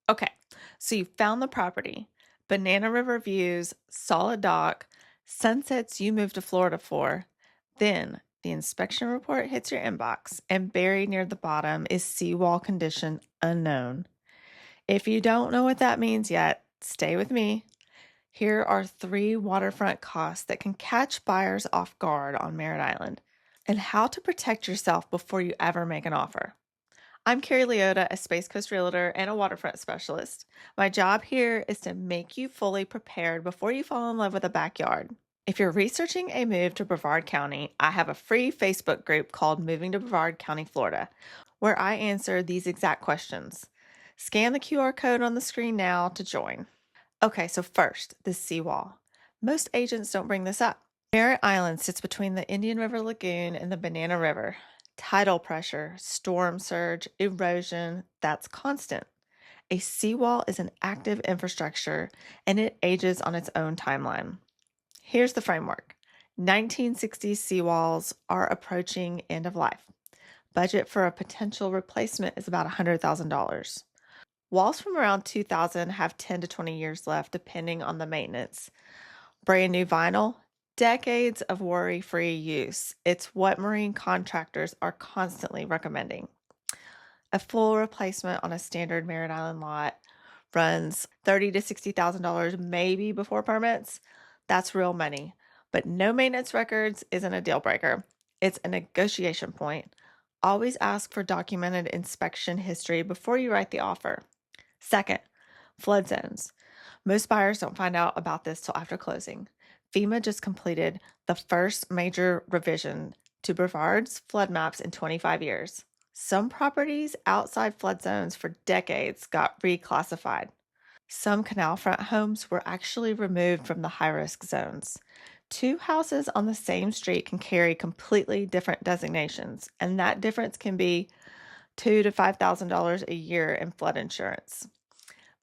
Okay, so you found the property, banana river views, solid dock, sunsets you moved to Florida for. Then the inspection report hits your inbox, and buried near the bottom is seawall condition unknown. If you don't know what that means yet, stay with me. Here are three waterfront costs that can catch buyers off guard on Merritt Island, and how to protect yourself before you ever make an offer. I'm Carrie Leota, a Space Coast realtor and a waterfront specialist. My job here is to make you fully prepared before you fall in love with a backyard. If you're researching a move to Brevard County, I have a free Facebook group called Moving to Brevard County, Florida, where I answer these exact questions. Scan the QR code on the screen now to join. Okay, so first, the seawall. Most agents don't bring this up. Merritt Island sits between the Indian River Lagoon and the Banana River. Tidal pressure, storm surge, erosion, that's constant. A seawall is an active infrastructure and it ages on its own timeline. Here's the framework. 1960s seawalls are approaching end of life. Budget for a potential replacement is about $100,000. Walls from around 2000 have 10 to 20 years left, depending on the maintenance. Brand new vinyl, decades of worry-free use. It's what marine contractors are constantly recommending. A full replacement on a standard Merritt Island lot runs $30,000 to $60,000 maybe before permits. That's real money. But no maintenance records isn't a deal breaker. It's a negotiation point. Always ask for documented inspection history before you write the offer. Second, flood zones. Most buyers don't find out about this till after closing. FEMA just completed the first major revision to Brevard's flood maps in 25 years. Some properties outside flood zones for decades got reclassified. Some canal front homes were actually removed from the high-risk zones. Two houses on the same street can carry completely different designations, and that difference can be $2,000 to $5,000 a year in flood insurance.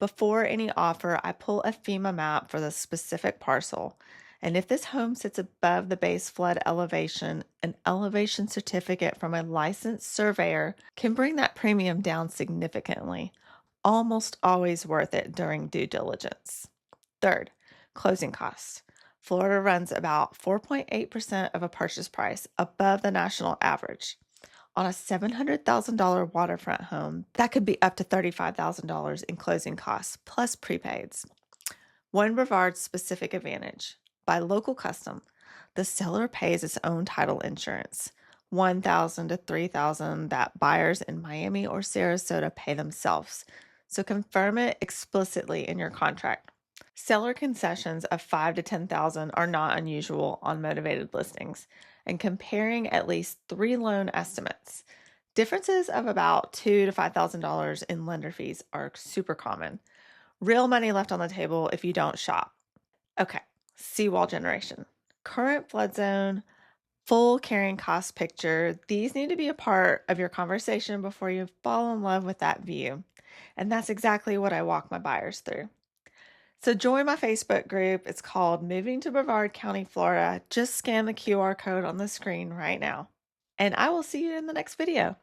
Before any offer, I pull a FEMA map for the specific parcel. And if this home sits above the base flood elevation, an elevation certificate from a licensed surveyor can bring that premium down significantly. Almost always worth it during due diligence. Third, closing costs. Florida runs about 4.8% of a purchase price, above the national average. On a $700,000 waterfront home, that could be up to $35,000 in closing costs, plus prepaids. One Brevard specific advantage. By local custom, the seller pays its own title insurance, $1,000 to $3,000 that buyers in Miami or Sarasota pay themselves. So confirm it explicitly in your contract. Seller concessions of $5,000 to $10,000 are not unusual on motivated listings, and comparing at least three loan estimates. Differences of about $2,000 to $5,000 in lender fees are super common. Real money left on the table if you don't shop. Okay, seawall generation. Current flood zone, full carrying cost picture. These need to be a part of your conversation before you fall in love with that view. And that's exactly what I walk my buyers through. So join my Facebook group. It's called Moving to Brevard County, Florida. Just scan the QR code on the screen right now. And I will see you in the next video.